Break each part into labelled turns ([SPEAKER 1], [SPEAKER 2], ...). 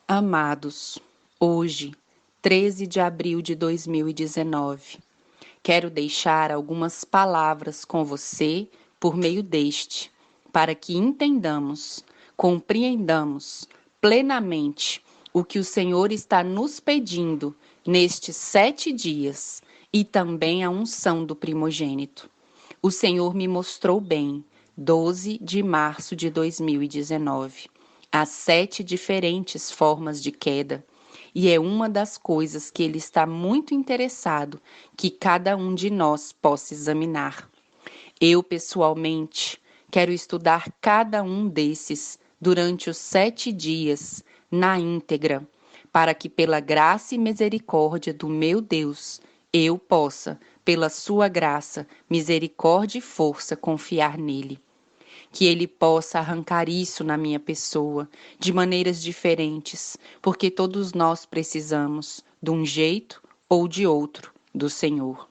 [SPEAKER 1] Amados, hoje, 13 de abril de 2019, quero deixar algumas palavras com você por meio deste, para que entendamos, compreendamos plenamente o que o Senhor está nos pedindo nestes 7 dias e também a unção do primogênito. O Senhor me mostrou bem, 12 de março de 2019, as 7 diferentes formas de queda. E é uma das coisas que Ele está muito interessado que cada um de nós possa examinar. Eu, pessoalmente, quero estudar cada um desses durante os 7 dias, na íntegra, para que, pela graça e misericórdia do meu Deus, eu possa, pela sua graça, misericórdia e força, confiar nele. Que ele possa arrancar isso na minha pessoa, de maneiras diferentes, porque todos nós precisamos, de um jeito ou de outro, do Senhor.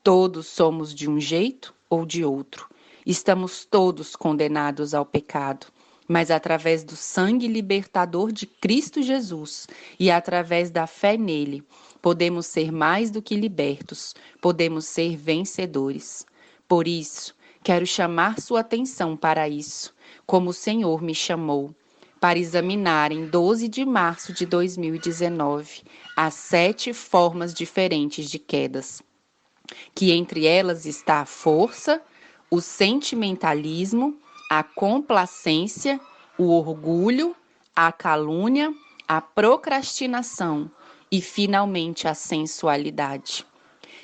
[SPEAKER 1] Todos somos de um jeito ou de outro. Estamos todos condenados ao pecado, mas através do sangue libertador de Cristo Jesus e através da fé nele, podemos ser mais do que libertos, podemos ser vencedores. Por isso, quero chamar sua atenção para isso, como o Senhor me chamou, para examinar em 12 de março de 2019 as 7 formas diferentes de quedas, que entre elas está a força, o sentimentalismo, a complacência, o orgulho, a calúnia, a procrastinação e, finalmente, a sensualidade.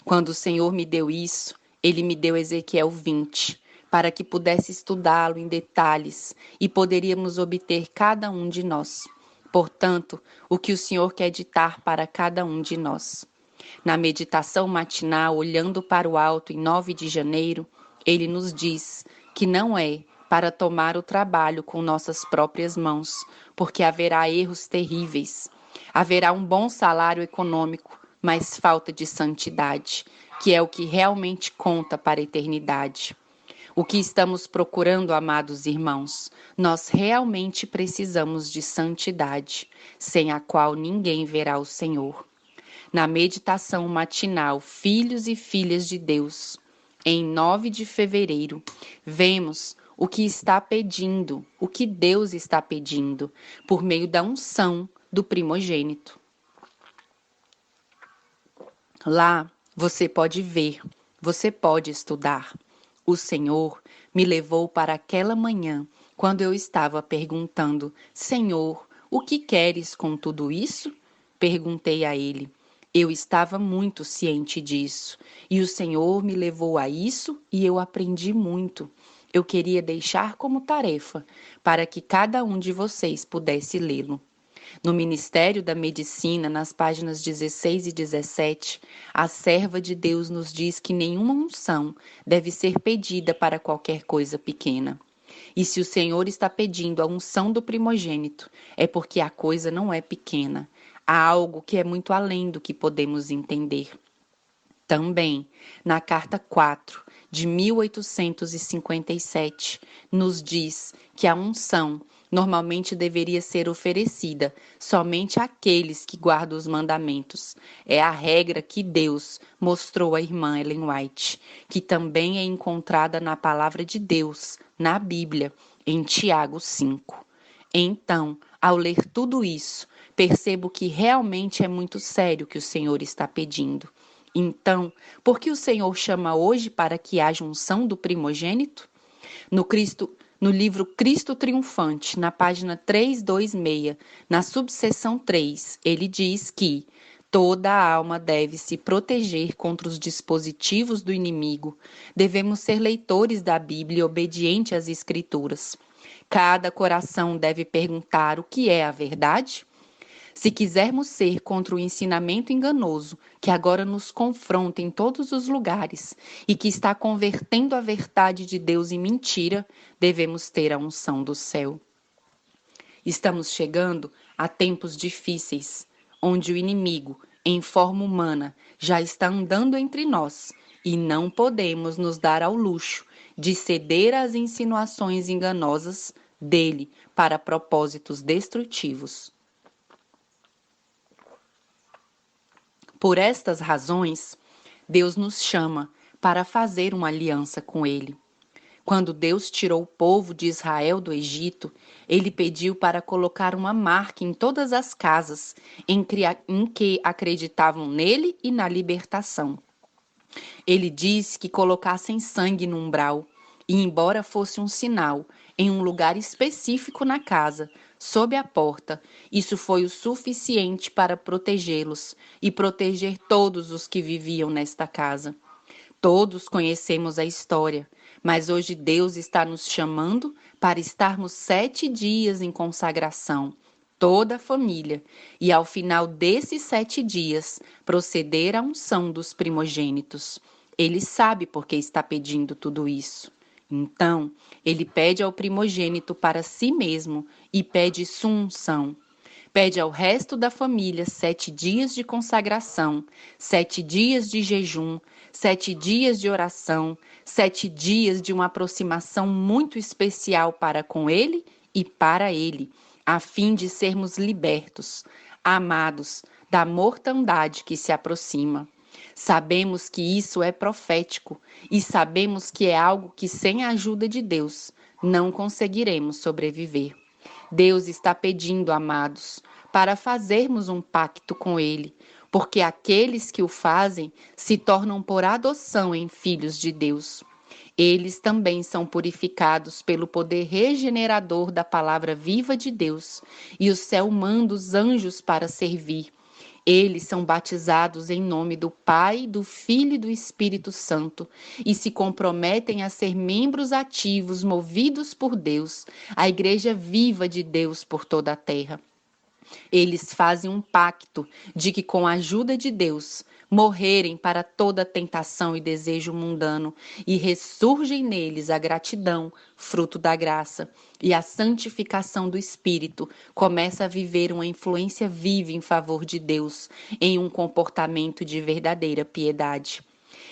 [SPEAKER 1] Quando o Senhor me deu isso, Ele me deu Ezequiel 20, para que pudesse estudá-lo em detalhes e poderíamos obter cada um de nós. Portanto, o que o Senhor quer ditar para cada um de nós. Na meditação matinal, olhando para o alto em 9 de janeiro, ele nos diz que não é para tomar o trabalho com nossas próprias mãos, porque haverá erros terríveis. Haverá um bom salário econômico, mas falta de santidade, que é o que realmente conta para a eternidade. O que estamos procurando, amados irmãos? Nós realmente precisamos de santidade, sem a qual ninguém verá o Senhor. Na meditação matinal Filhos e Filhas de Deus, em 9 de fevereiro, vemos o que está pedindo, o que Deus está pedindo, por meio da unção do primogênito. Lá você pode ver, você pode estudar. O Senhor me levou para aquela manhã, quando eu estava perguntando: Senhor, o que queres com tudo isso? Perguntei a ele. Eu estava muito ciente disso, e o Senhor me levou a isso e eu aprendi muito. Eu queria deixar como tarefa, para que cada um de vocês pudesse lê-lo. No Ministério da Medicina, nas páginas 16 e 17, a serva de Deus nos diz que nenhuma unção deve ser pedida para qualquer coisa pequena. E se o Senhor está pedindo a unção do primogênito, é porque a coisa não é pequena. Há algo que é muito além do que podemos entender. Também, na carta 4 de 1857, nos diz que a unção normalmente deveria ser oferecida somente àqueles que guardam os mandamentos. É a regra que Deus mostrou à irmã Ellen White, que também é encontrada na palavra de Deus, na Bíblia, em Tiago 5. Então, ao ler tudo isso, percebo que realmente é muito sério o que o Senhor está pedindo. Então, por que o Senhor chama hoje para que haja unção do primogênito? No livro Cristo Triunfante, na página 326, na subseção 3, ele diz que toda a alma deve se proteger contra os dispositivos do inimigo. Devemos ser leitores da Bíblia e obedientes às Escrituras. Cada coração deve perguntar o que é a verdade? Se quisermos ser contra o ensinamento enganoso que agora nos confronta em todos os lugares e que está convertendo a verdade de Deus em mentira, devemos ter a unção do céu. Estamos chegando a tempos difíceis, onde o inimigo, em forma humana, já está andando entre nós e não podemos nos dar ao luxo de ceder às insinuações enganosas dele para propósitos destrutivos. Por estas razões, Deus nos chama para fazer uma aliança com Ele. Quando Deus tirou o povo de Israel do Egito, ele pediu para colocar uma marca em todas as casas em que acreditavam nele e na libertação. Ele disse que colocassem sangue no umbral, e embora fosse um sinal, em um lugar específico na casa, sob a porta, isso foi o suficiente para protegê-los e proteger todos os que viviam nesta casa. Todos conhecemos a história, mas hoje Deus está nos chamando para estarmos 7 dias em consagração, toda a família, e ao final desses 7 dias, proceder à unção dos primogênitos. Ele sabe por que está pedindo tudo isso. Então, ele pede ao primogênito para si mesmo e pede sua unção. Pede ao resto da família 7 dias de consagração, 7 dias de jejum, 7 dias de oração, 7 dias de uma aproximação muito especial para com Ele e para Ele, a fim de sermos libertos, amados da mortandade que se aproxima. Sabemos que isso é profético e sabemos que é algo que, sem a ajuda de Deus, não conseguiremos sobreviver. Deus está pedindo, amados, para fazermos um pacto com Ele, porque aqueles que o fazem se tornam por adoção em filhos de Deus. Eles também são purificados pelo poder regenerador da palavra viva de Deus, e o céu manda os anjos para servir. Eles são batizados em nome do Pai, do Filho e do Espírito Santo e se comprometem a ser membros ativos, movidos por Deus, a igreja viva de Deus por toda a terra. Eles fazem um pacto de que, com a ajuda de Deus, morrerem para toda tentação e desejo mundano e ressurgem neles a gratidão, fruto da graça, e a santificação do Espírito começa a viver uma influência viva em favor de Deus, em um comportamento de verdadeira piedade.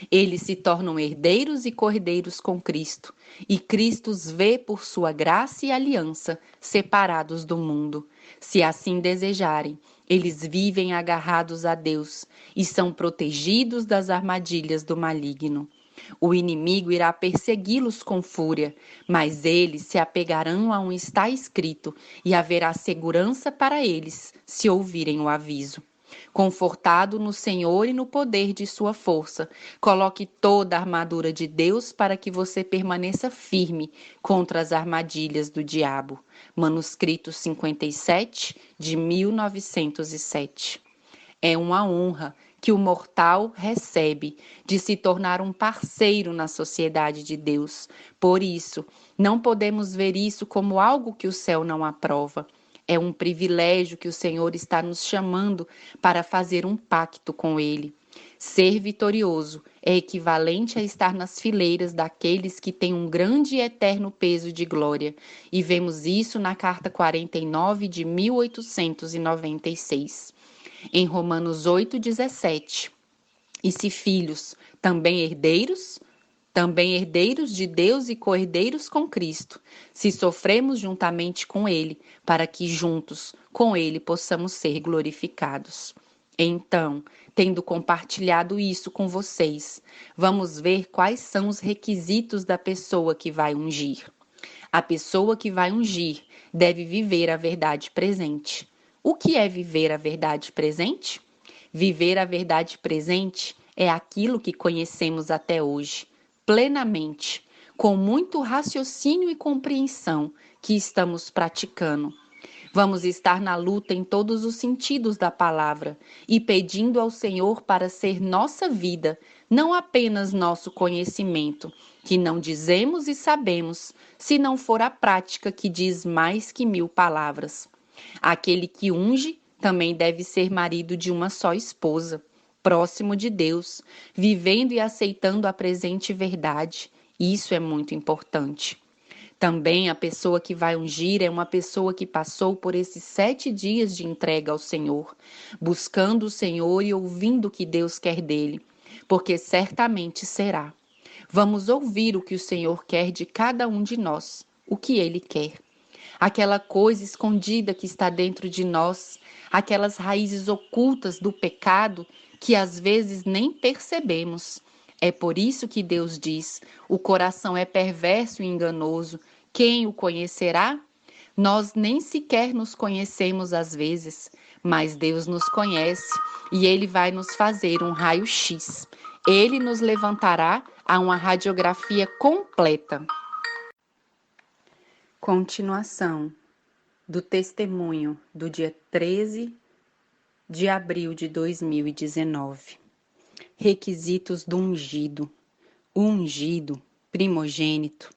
[SPEAKER 1] Eles se tornam herdeiros e cordeiros com Cristo, e Cristo os vê por sua graça e aliança, separados do mundo. Se assim desejarem, eles vivem agarrados a Deus e são protegidos das armadilhas do maligno. O inimigo irá persegui-los com fúria, mas eles se apegarão a um está escrito e haverá segurança para eles se ouvirem o aviso. Confortado no Senhor e no poder de sua força, coloque toda a armadura de Deus para que você permaneça firme contra as armadilhas do diabo. Manuscrito 57, de 1907. É uma honra que o mortal recebe de se tornar um parceiro na sociedade de Deus. Por isso, não podemos ver isso como algo que o céu não aprova. É um privilégio que o Senhor está nos chamando para fazer um pacto com Ele. Ser vitorioso é equivalente a estar nas fileiras daqueles que têm um grande e eterno peso de glória. E vemos isso na Carta 49 de 1896. Em Romanos 8,17. E se filhos, também herdeiros? Também herdeiros de Deus e co-herdeiros com Cristo, se sofremos juntamente com Ele, para que juntos com Ele possamos ser glorificados. Então, tendo compartilhado isso com vocês, vamos ver quais são os requisitos da pessoa que vai ungir. A pessoa que vai ungir deve viver a verdade presente. O que é viver a verdade presente? Viver a verdade presente é aquilo que conhecemos até hoje, plenamente, com muito raciocínio e compreensão que estamos praticando. Vamos estar na luta em todos os sentidos da palavra e pedindo ao Senhor para ser nossa vida, não apenas nosso conhecimento, que não dizemos e sabemos, se não for a prática que diz mais que 1000 palavras. Aquele que unge também deve ser marido de uma só esposa, próximo de Deus, vivendo e aceitando a presente verdade. Isso é muito importante. Também a pessoa que vai ungir é uma pessoa que passou por esses 7 dias de entrega ao Senhor, buscando o Senhor e ouvindo o que Deus quer dele, porque certamente será. Vamos ouvir o que o Senhor quer de cada um de nós, o que ele quer. aquela coisa escondida que está dentro de nós, aquelas raízes ocultas do pecado que às vezes nem percebemos. É por isso que Deus diz: o coração é perverso e enganoso, quem o conhecerá? Nós nem sequer nos conhecemos às vezes, mas Deus nos conhece e Ele vai nos fazer um raio-x. Ele nos levantará a uma radiografia completa. Continuação do testemunho do dia 13 de abril de 2019. Requisitos do ungido. O ungido, primogênito,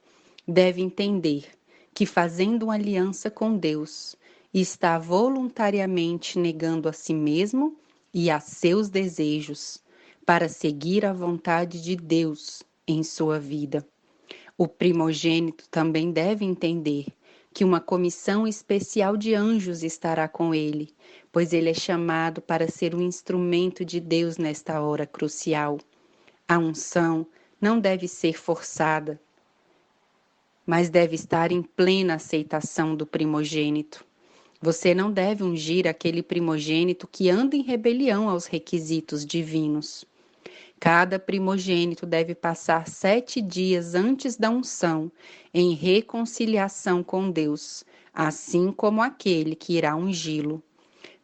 [SPEAKER 1] deve entender que, fazendo uma aliança com Deus, está voluntariamente negando a si mesmo e a seus desejos para seguir a vontade de Deus em sua vida. O primogênito também deve entender que uma comissão especial de anjos estará com ele, pois ele é chamado para ser um instrumento de Deus nesta hora crucial. A unção não deve ser forçada, mas deve estar em plena aceitação do primogênito. Você não deve ungir aquele primogênito que anda em rebelião aos requisitos divinos. Cada primogênito deve passar 7 dias antes da unção em reconciliação com Deus, assim como aquele que irá ungí-lo.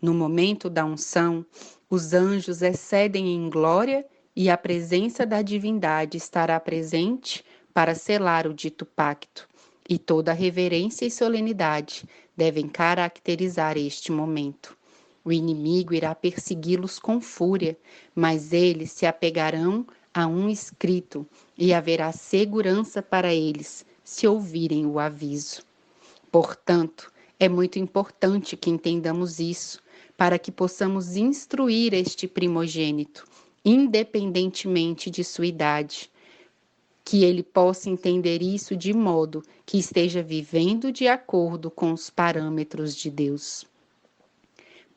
[SPEAKER 1] No momento da unção, os anjos excedem em glória e a presença da divindade estará presente para selar o dito pacto, e toda reverência e solenidade devem caracterizar este momento. O inimigo irá persegui-los com fúria, mas eles se apegarão a um escrito e haverá segurança para eles se ouvirem o aviso. Portanto, é muito importante que entendamos isso, para que possamos instruir este primogênito, independentemente de sua idade, que ele possa entender isso de modo que esteja vivendo de acordo com os parâmetros de Deus.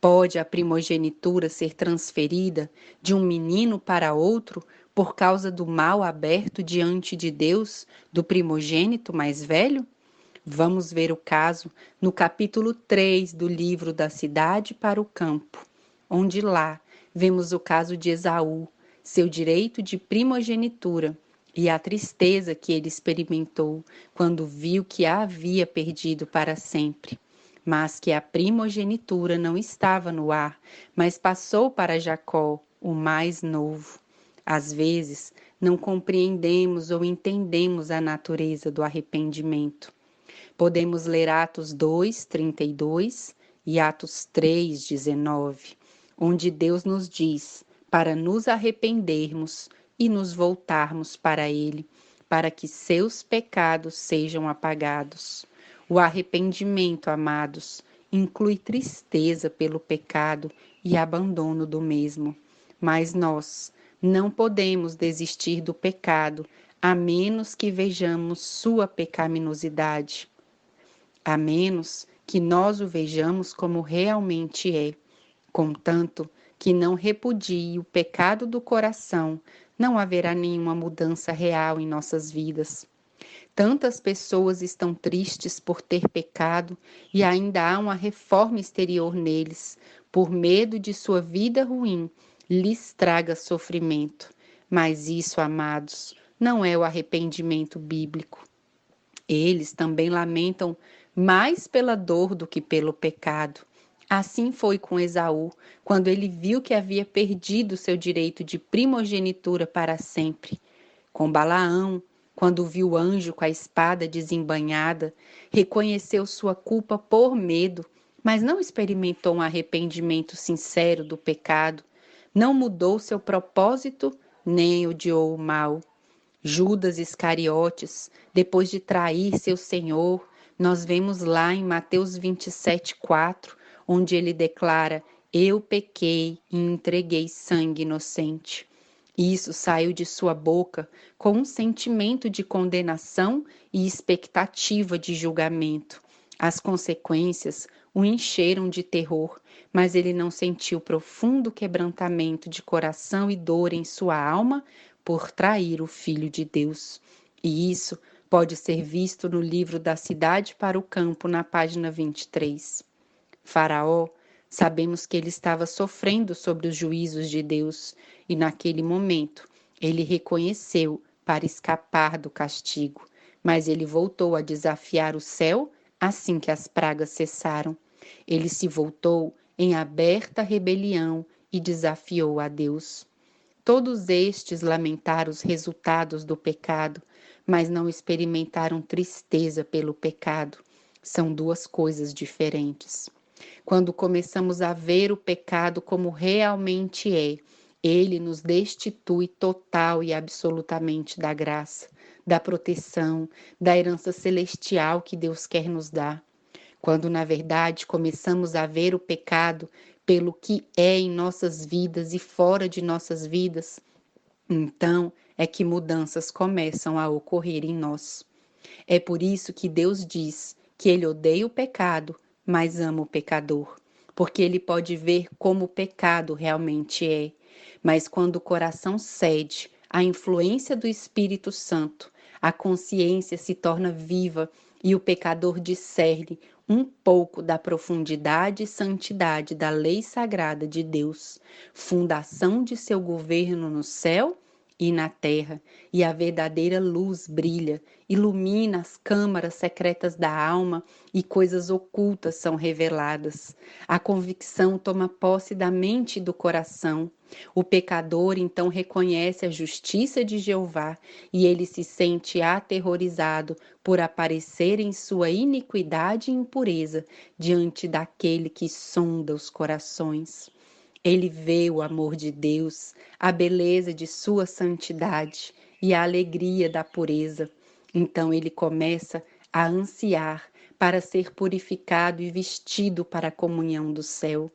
[SPEAKER 1] Pode a primogenitura ser transferida de um menino para outro por causa do mal aberto diante de Deus do primogênito mais velho? Vamos ver o caso no capítulo 3 do livro Da Cidade para o Campo, onde lá vemos o caso de Esaú, seu direito de primogenitura e a tristeza que ele experimentou quando viu que a havia perdido para sempre, mas que a primogenitura não estava no ar, mas passou para Jacó, o mais novo. Às vezes, não compreendemos ou entendemos a natureza do arrependimento. Podemos ler Atos 2, 32 e Atos 3, 19, onde Deus nos diz para nos arrependermos e nos voltarmos para Ele, para que seus pecados sejam apagados. O arrependimento, amados, inclui tristeza pelo pecado e abandono do mesmo. Mas nós não podemos desistir do pecado, a menos que vejamos sua pecaminosidade, a menos que nós o vejamos como realmente é. Contanto que não repudie o pecado do coração, não haverá nenhuma mudança real em nossas vidas. Tantas pessoas estão tristes por ter pecado e ainda há uma reforma exterior neles, por medo de sua vida ruim, lhes traga sofrimento. Mas isso, amados, não é o arrependimento bíblico. Eles também lamentam mais pela dor do que pelo pecado. Assim foi com Esaú, quando ele viu que havia perdido seu direito de primogenitura para sempre. Com Balaão, quando viu o anjo com a espada desembainhada, reconheceu sua culpa por medo, mas não experimentou um arrependimento sincero do pecado, não mudou seu propósito, nem odiou o mal. Judas Iscariotes, depois de trair seu Senhor, nós vemos lá em Mateus 27:4, onde ele declara: eu pequei e entreguei sangue inocente. Isso saiu de sua boca com um sentimento de condenação e expectativa de julgamento. As consequências o encheram de terror, mas ele não sentiu profundo quebrantamento de coração e dor em sua alma por trair o Filho de Deus. E isso Pode ser visto no livro Da Cidade para o Campo, na página 23. Faraó, sabemos que ele estava sofrendo sobre os juízos de Deus e naquele momento ele reconheceu para escapar do castigo, mas ele voltou a desafiar o céu assim que as pragas cessaram. Ele se voltou em aberta rebelião e desafiou a Deus. Todos estes lamentaram os resultados do pecado, mas não experimentaram tristeza pelo pecado. São duas coisas diferentes. Quando começamos a ver o pecado como realmente é, ele nos destitui total e absolutamente da graça, da proteção, da herança celestial que Deus quer nos dar. Quando, na verdade, começamos a ver o pecado pelo que é em nossas vidas e fora de nossas vidas, então é que mudanças começam a ocorrer em nós. É por isso que Deus diz que Ele odeia o pecado, mas ama o pecador, porque Ele pode ver como o pecado realmente é. Mas quando o coração cede à influência do Espírito Santo, a consciência se torna viva e o pecador discerne um pouco da profundidade e santidade da lei sagrada de Deus, fundação de seu governo no céu e na terra, e a verdadeira luz brilha, ilumina as câmaras secretas da alma e coisas ocultas são reveladas. A convicção toma posse da mente e do coração. O pecador então reconhece a justiça de Jeová e ele se sente aterrorizado por aparecer em sua iniquidade e impureza diante daquele que sonda os corações. Ele vê o amor de Deus, a beleza de sua santidade e a alegria da pureza. Então ele começa a ansiar para ser purificado e vestido para a comunhão do céu.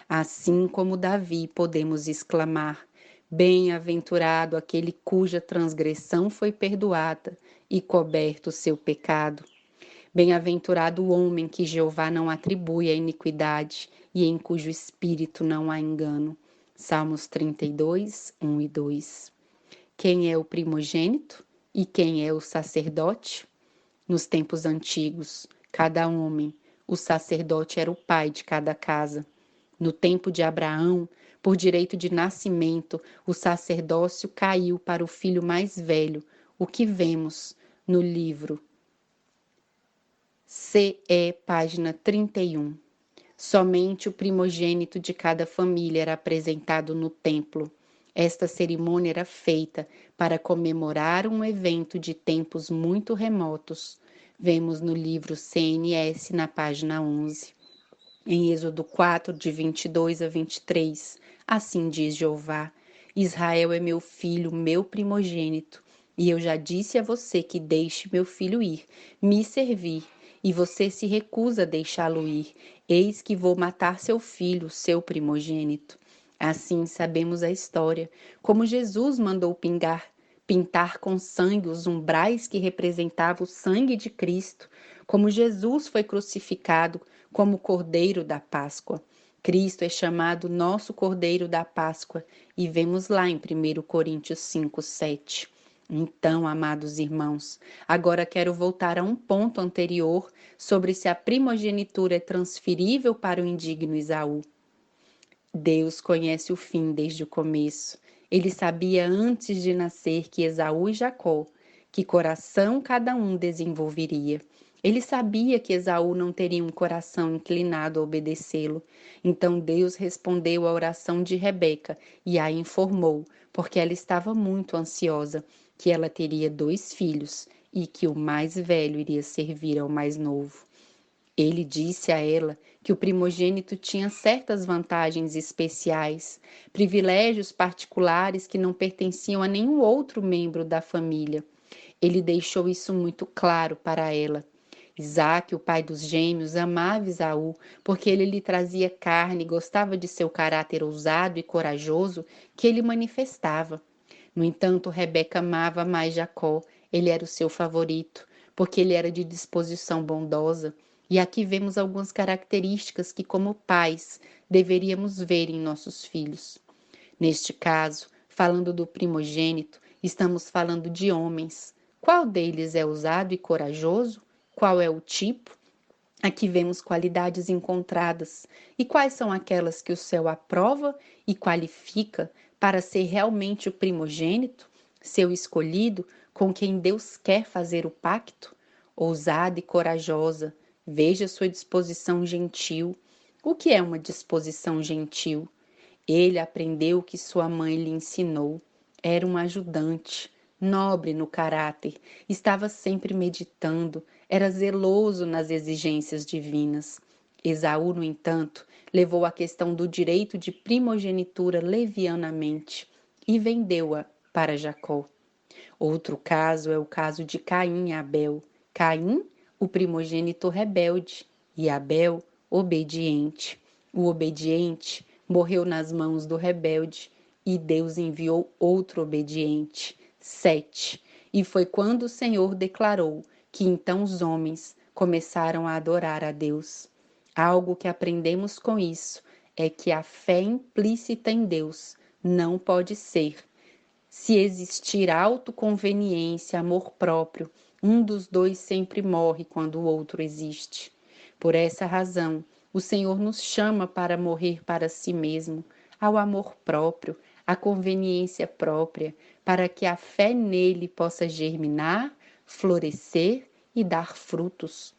[SPEAKER 1] Assim como Davi, podemos exclamar: Bem-aventurado aquele cuja transgressão foi perdoada e coberto o seu pecado. Bem-aventurado o homem que Jeová não atribui a iniquidade e em cujo espírito não há engano. Salmos 32, 1 e 2. Quem é o primogênito e quem é o sacerdote? Nos tempos antigos, cada homem, o sacerdote era o pai de cada casa. No tempo de Abraão, por direito de nascimento, o sacerdócio caiu para o filho mais velho, o que vemos no livro CE, página 31. Somente o primogênito de cada família era apresentado no templo. Esta cerimônia era feita para comemorar um evento de tempos muito remotos. Vemos no livro CNS, na página 11. Em Êxodo 4, de 22 a 23, assim diz Jeová: Israel é meu filho, meu primogênito, e eu já disse a você que deixe meu filho ir, me servir, e você se recusa a deixá-lo ir. Eis que vou matar seu filho, seu primogênito. Assim sabemos a história, como Jesus mandou pintar com sangue os umbrais que representavam o sangue de Cristo, como Jesus foi crucificado como Cordeiro da Páscoa. Cristo é chamado nosso Cordeiro da Páscoa e vemos lá em 1 Coríntios 5, 7. Então, amados irmãos, agora quero voltar a um ponto anterior sobre se a primogenitura é transferível para o indigno Esaú. Deus conhece o fim desde o começo. Ele sabia antes de nascer que Esaú e Jacó, que coração cada um desenvolveria. Ele sabia que Esaú não teria um coração inclinado a obedecê-lo. Então Deus respondeu à oração de Rebeca e a informou, porque ela estava muito ansiosa, que ela teria 2 filhos e que o mais velho iria servir ao mais novo. Ele disse a ela que o primogênito tinha certas vantagens especiais, privilégios particulares que não pertenciam a nenhum outro membro da família. Ele deixou isso muito claro para ela. Isaque, o pai dos gêmeos, amava Esaú, porque ele lhe trazia carne e gostava de seu caráter ousado e corajoso que ele manifestava. No entanto, Rebeca amava mais Jacó, ele era o seu favorito, porque ele era de disposição bondosa. E aqui vemos algumas características que, como pais, deveríamos ver em nossos filhos. Neste caso, falando do primogênito, estamos falando de homens, Qual deles é ousado e corajoso? Qual é o tipo? Aqui vemos qualidades encontradas. E quais são aquelas que o céu aprova e qualifica para ser realmente o primogênito, seu escolhido, com quem Deus quer fazer o pacto? Ousada e corajosa, veja sua disposição gentil. O que é uma disposição gentil? Ele aprendeu o que sua mãe lhe ensinou. Era um ajudante, nobre no caráter, estava sempre meditando, era zeloso nas exigências divinas. Esaú, no entanto, levou a questão do direito de primogenitura levianamente e vendeu-a para Jacó. Outro caso é o caso de Caim e Abel. Caim, o primogênito rebelde, e Abel, obediente. O obediente morreu nas mãos do rebelde, e Deus enviou outro obediente, Sete. E foi quando o Senhor declarou que então os homens começaram a adorar a Deus. Algo que aprendemos com isso é que a fé implícita em Deus não pode ser. Se existir autoconveniência, amor próprio, um dos dois sempre morre quando o outro existe. Por essa razão, o Senhor nos chama para morrer para si mesmo, ao amor próprio, à conveniência própria, para que a fé nele possa germinar, florescer e dar frutos.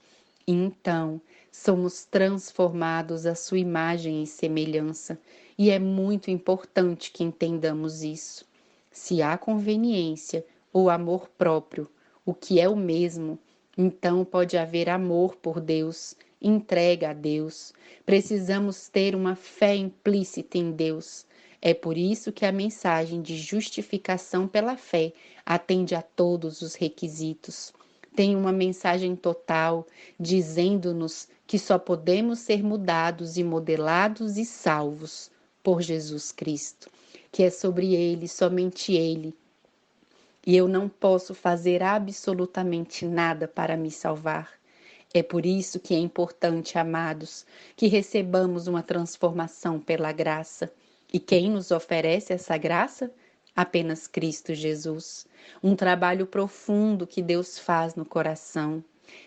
[SPEAKER 1] Então, somos transformados à sua imagem e semelhança, e é muito importante que entendamos isso. Se há conveniência ou amor próprio, o que é o mesmo, então pode haver amor por Deus, entrega a Deus. Precisamos ter uma fé implícita em Deus. É por isso que a mensagem de justificação pela fé atende a todos os requisitos. Tem uma mensagem total dizendo-nos que só podemos ser mudados e modelados e salvos por Jesus Cristo, que é sobre ele, somente ele. E eu não posso fazer absolutamente nada para me salvar. É por isso que é importante, amados, que recebamos uma transformação pela graça. E quem nos oferece essa graça? Apenas Cristo Jesus. Um trabalho profundo que Deus faz no coração.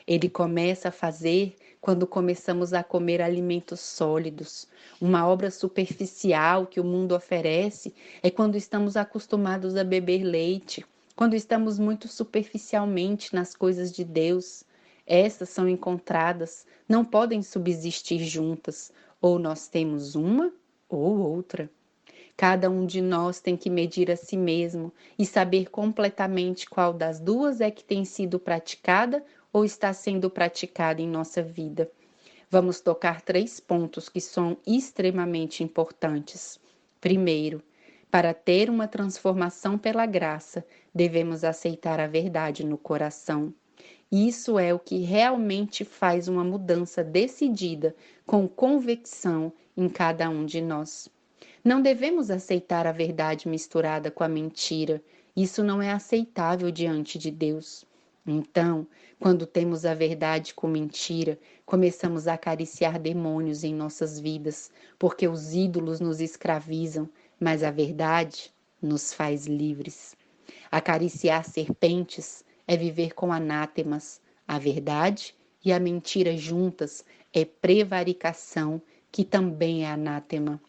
[SPEAKER 1] Ele começa a fazer quando começamos a comer alimentos sólidos. Uma obra superficial que o mundo oferece é quando estamos acostumados a beber leite, quando estamos muito superficialmente nas coisas de Deus. Essas são encontradas, não podem subsistir juntas, ou nós temos uma ou outra. Cada um de nós tem que medir a si mesmo e saber completamente qual das duas é que tem sido praticada ou está sendo praticada em nossa vida. Vamos tocar 3 pontos que são extremamente importantes. Primeiro, para ter uma transformação pela graça, devemos aceitar a verdade no coração. Isso é o que realmente faz uma mudança decidida, com convicção em cada um de nós. Não devemos aceitar a verdade misturada com a mentira. Isso não é aceitável diante de Deus. Então, quando temos a verdade com mentira, começamos a acariciar demônios em nossas vidas, porque os ídolos nos escravizam, mas a verdade nos faz livres. Acariciar serpentes é viver com anátemas. A verdade e a mentira juntas é prevaricação, que também é anátema.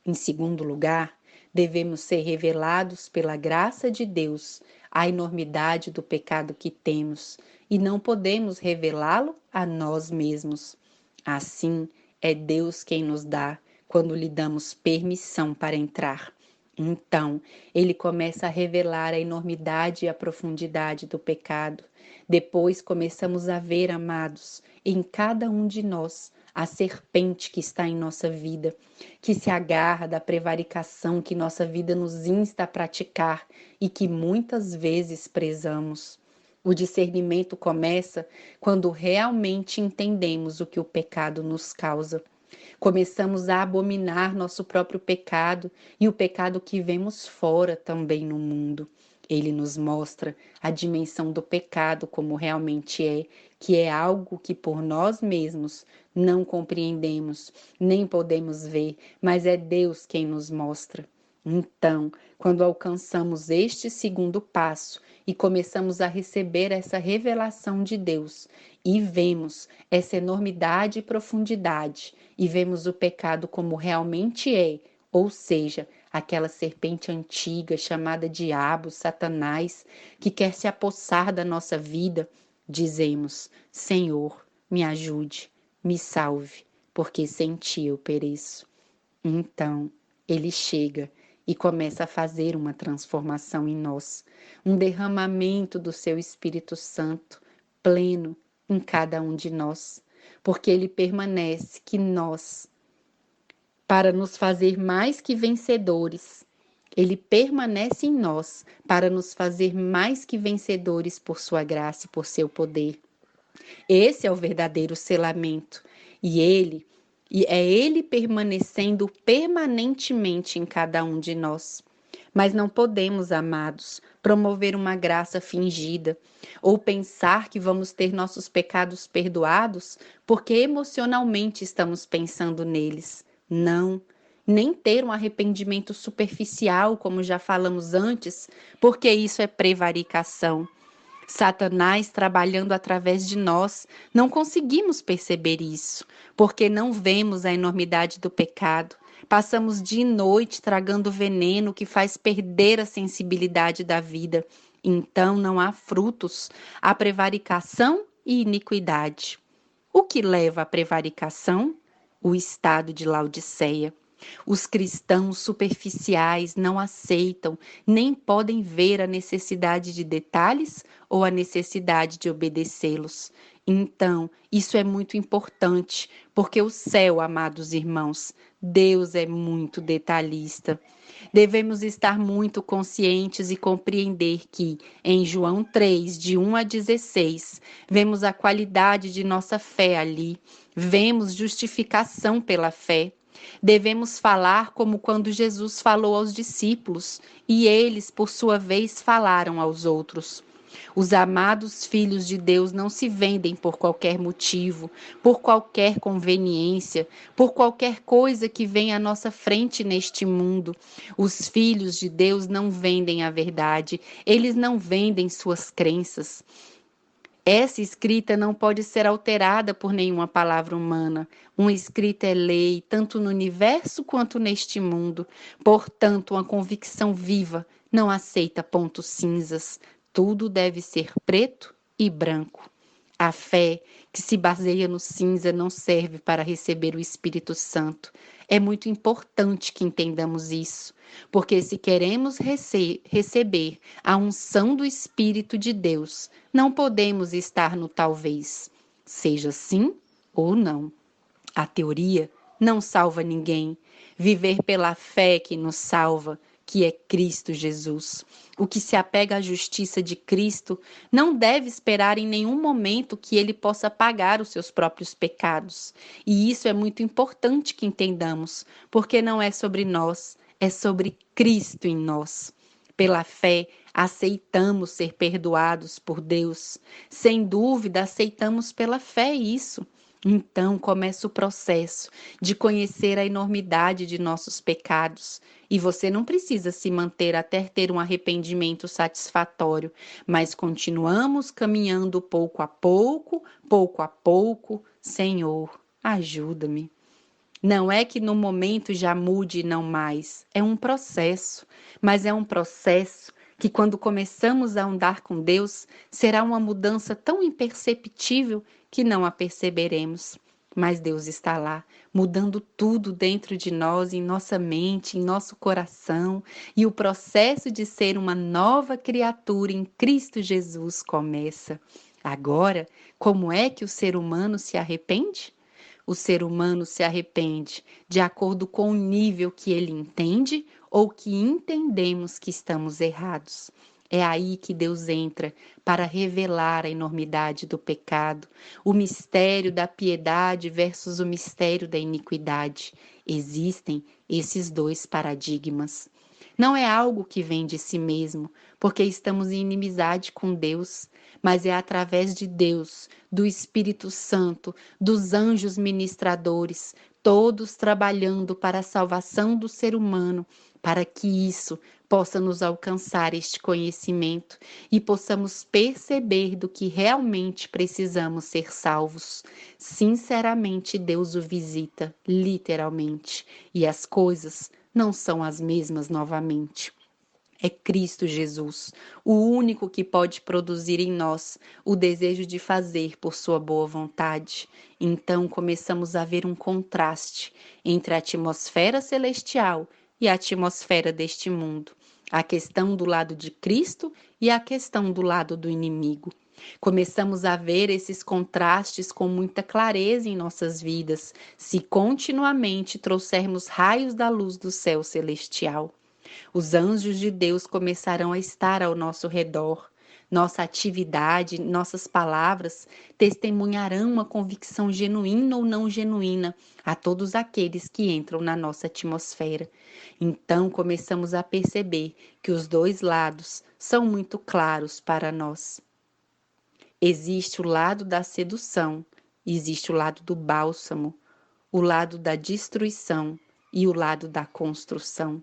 [SPEAKER 1] Em segundo lugar, devemos ser revelados pela graça de Deus a enormidade do pecado que temos e não podemos revelá-lo a nós mesmos. Assim, é Deus quem nos dá quando lhe damos permissão para entrar. Então, ele começa a revelar a enormidade e a profundidade do pecado. Depois começamos a ver, amados, em cada um de nós, a serpente que está em nossa vida, que se agarra da prevaricação que nossa vida nos insta a praticar e que muitas vezes prezamos. O discernimento começa quando realmente entendemos o que o pecado nos causa. Começamos a abominar nosso próprio pecado e o pecado que vemos fora também no mundo. Ele nos mostra a dimensão do pecado como realmente é, que é algo que por nós mesmos não compreendemos, nem podemos ver, mas é Deus quem nos mostra. Então, quando alcançamos este segundo passo e começamos a receber essa revelação de Deus e vemos essa enormidade e profundidade e vemos o pecado como realmente é, ou seja, aquela serpente antiga chamada Diabo, Satanás, que quer se apossar da nossa vida, dizemos: Senhor, me ajude, me salve, porque sem ti eu pereço. Então, ele chega e começa a fazer uma transformação em nós, um derramamento do seu Espírito Santo pleno em cada um de nós, porque ele permanece que nós, para nos fazer mais que vencedores, ele permanece em nós para nos fazer mais que vencedores por sua graça e por seu poder. Esse é o verdadeiro selamento. E é ele permanecendo permanentemente em cada um de nós. Mas não podemos, amados, promover uma graça fingida ou pensar que vamos ter nossos pecados perdoados porque emocionalmente estamos pensando neles. Não, nem ter um arrependimento superficial, como já falamos antes, porque isso é prevaricação. Satanás trabalhando através de nós, não conseguimos perceber isso, porque não vemos a enormidade do pecado. Passamos dia e noite tragando veneno que faz perder a sensibilidade da vida. Então não há frutos, há prevaricação e iniquidade. O que leva à prevaricação? O estado de Laodiceia. Os cristãos superficiais não aceitam, nem podem ver a necessidade de detalhes ou a necessidade de obedecê-los. Então, isso é muito importante, porque o céu, amados irmãos, Deus é muito detalhista. Devemos estar muito conscientes e compreender que, em João 3, de 1 a 16, vemos a qualidade de nossa fé ali, vemos justificação pela fé. Devemos falar como quando Jesus falou aos discípulos e eles, por sua vez, falaram aos outros. Os amados filhos de Deus não se vendem por qualquer motivo, por qualquer conveniência, por qualquer coisa que venha à nossa frente neste mundo. Os filhos de Deus não vendem a verdade, eles não vendem suas crenças. Essa escrita não pode ser alterada por nenhuma palavra humana. Uma escrita é lei, tanto no universo quanto neste mundo. Portanto, uma convicção viva não aceita pontos cinzas. Tudo deve ser preto e branco. A fé que se baseia no cinza não serve para receber o Espírito Santo. É muito importante que entendamos isso, porque se queremos receber a unção do Espírito de Deus, não podemos estar no talvez, seja sim ou não. A teoria não salva ninguém. Viver pela fé que nos salva, que é Cristo Jesus. O que se apega à justiça de Cristo não deve esperar em nenhum momento que ele possa pagar os seus próprios pecados. E isso é muito importante que entendamos, porque não é sobre nós, é sobre Cristo em nós. Pela fé, aceitamos ser perdoados por Deus. Sem dúvida, aceitamos pela fé isso. Então começa o processo de conhecer a enormidade de nossos pecados. E você não precisa se manter até ter um arrependimento satisfatório, mas continuamos caminhando pouco a pouco, pouco a pouco. Senhor, ajuda-me. Não é que no momento já mude e não mais, é um processo, mas é um processo que quando começamos a andar com Deus, será uma mudança tão imperceptível que não a perceberemos. Mas Deus está lá, mudando tudo dentro de nós, em nossa mente, em nosso coração, e o processo de ser uma nova criatura em Cristo Jesus começa. Agora, como é que o ser humano se arrepende? O ser humano se arrepende de acordo com o nível que ele entende ou que entendemos que estamos errados. É aí que Deus entra para revelar a enormidade do pecado, o mistério da piedade versus o mistério da iniquidade. Existem esses dois paradigmas. Não é algo que vem de si mesmo, porque estamos em inimizade com Deus, mas é através de Deus, do Espírito Santo, dos anjos ministradores, todos trabalhando para a salvação do ser humano, para que isso possa nos alcançar este conhecimento e possamos perceber do que realmente precisamos ser salvos. Sinceramente, Deus o visita, literalmente, e as coisas não são as mesmas novamente. É Cristo Jesus, o único que pode produzir em nós o desejo de fazer por sua boa vontade. Então começamos a ver um contraste entre a atmosfera celestial e a atmosfera deste mundo, a questão do lado de Cristo e a questão do lado do inimigo. Começamos a ver esses contrastes com muita clareza em nossas vidas, se continuamente trouxermos raios da luz do céu celestial. Os anjos de Deus começarão a estar ao nosso redor. Nossa atividade, nossas palavras testemunharão uma convicção genuína ou não genuína a todos aqueles que entram na nossa atmosfera. Então começamos a perceber que os dois lados são muito claros para nós. Existe o lado da sedução, existe o lado do bálsamo, o lado da destruição e o lado da construção.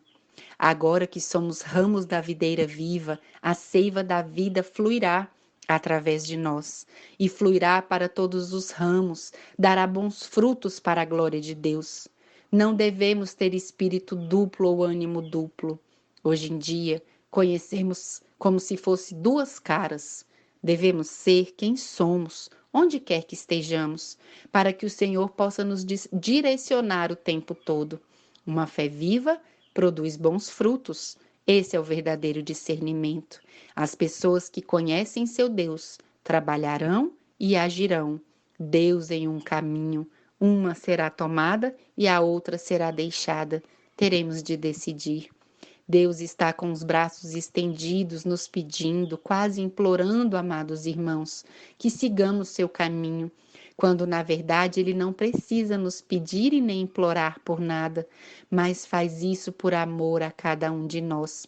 [SPEAKER 1] Agora que somos ramos da videira viva, a seiva da vida fluirá através de nós e fluirá para todos os ramos, dará bons frutos para a glória de Deus. Não devemos ter espírito duplo ou ânimo duplo. Hoje em dia, conhecemos como se fosse duas caras. Devemos ser quem somos, onde quer que estejamos, para que o Senhor possa nos direcionar o tempo todo. Uma fé viva produz bons frutos. Esse é o verdadeiro discernimento. As pessoas que conhecem seu Deus trabalharão e agirão. Deus em um caminho, uma será tomada e a outra será deixada. Teremos de decidir. Deus está com os braços estendidos, nos pedindo, quase implorando, amados irmãos, que sigamos seu caminho, quando na verdade ele não precisa nos pedir e nem implorar por nada, mas faz isso por amor a cada um de nós.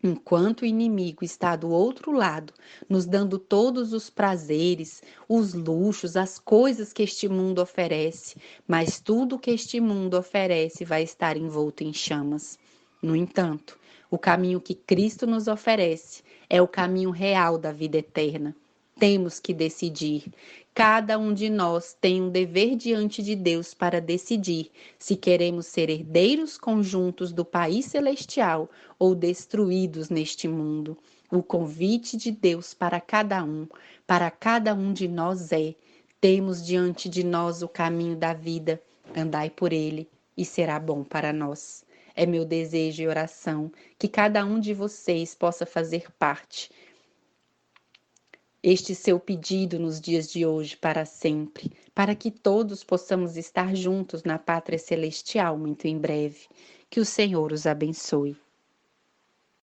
[SPEAKER 1] Enquanto o inimigo está do outro lado, nos dando todos os prazeres, os luxos, as coisas que este mundo oferece, mas tudo que este mundo oferece vai estar envolto em chamas. No entanto, o caminho que Cristo nos oferece é o caminho real da vida eterna. Temos que decidir. Cada um de nós tem um dever diante de Deus para decidir se queremos ser herdeiros conjuntos do país celestial ou destruídos neste mundo. O convite de Deus para cada um de nós é: temos diante de nós o caminho da vida, andai por ele e será bom para nós. É meu desejo e oração que cada um de vocês possa fazer parte este seu pedido nos dias de hoje para sempre, para que todos possamos estar juntos na pátria celestial muito em breve. Que o Senhor os abençoe.